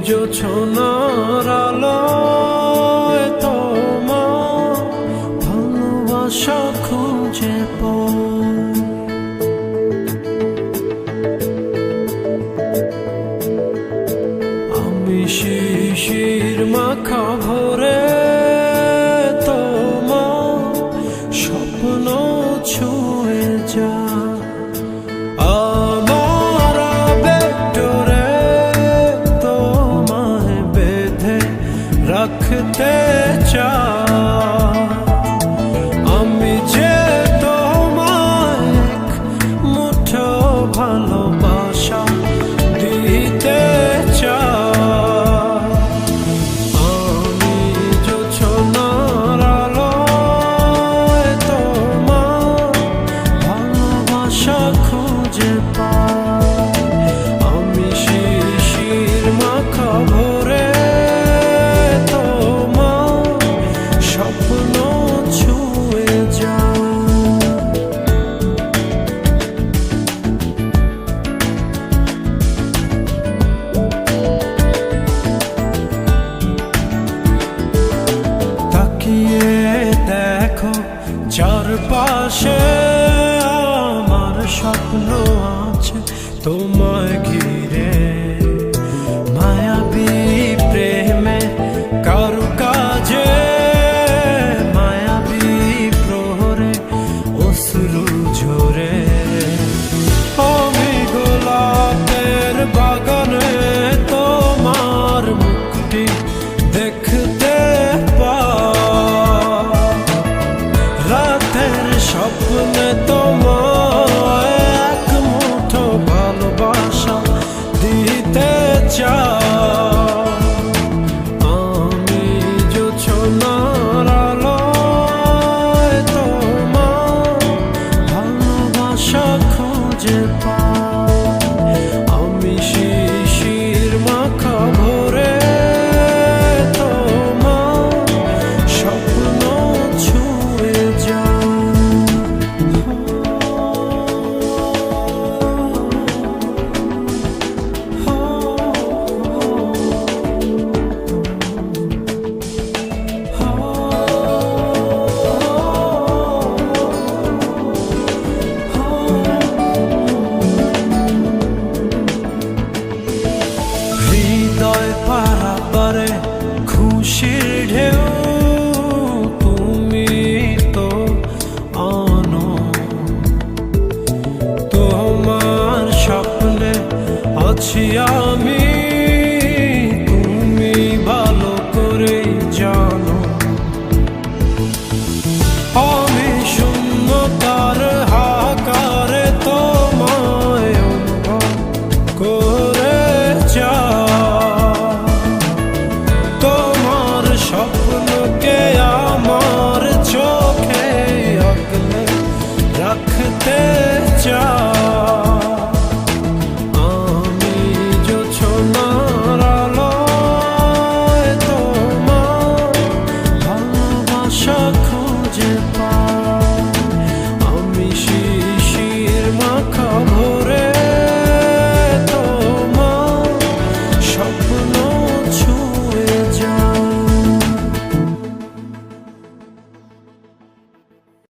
জোছনার আলোয় তোমার ভালোবাসা খুঁজে পাই। আমি শিশির মাখা ভরে তোমার স্বপ্ন ছুঁয়ে যায়। রাখতে চাই আমি যে তোমায় এক মুঠো ভালোবাসা দিতে চাই। আমি জোছনার আলোয় তোমার ভালোবাসা খুঁজে পাই। আমি শিশির মাখা ভরে দেখো চারপাশে আমার স্বপ্ন আছে তোমায় ঘিরে। মায়াবী প্রেমে কারুকাজে মায়াবী প্রহরে অশ্রু ঝরে। আমি গোলাপের বাগানে তোমার মুখটি দেখতে স্বপ্নে তোমার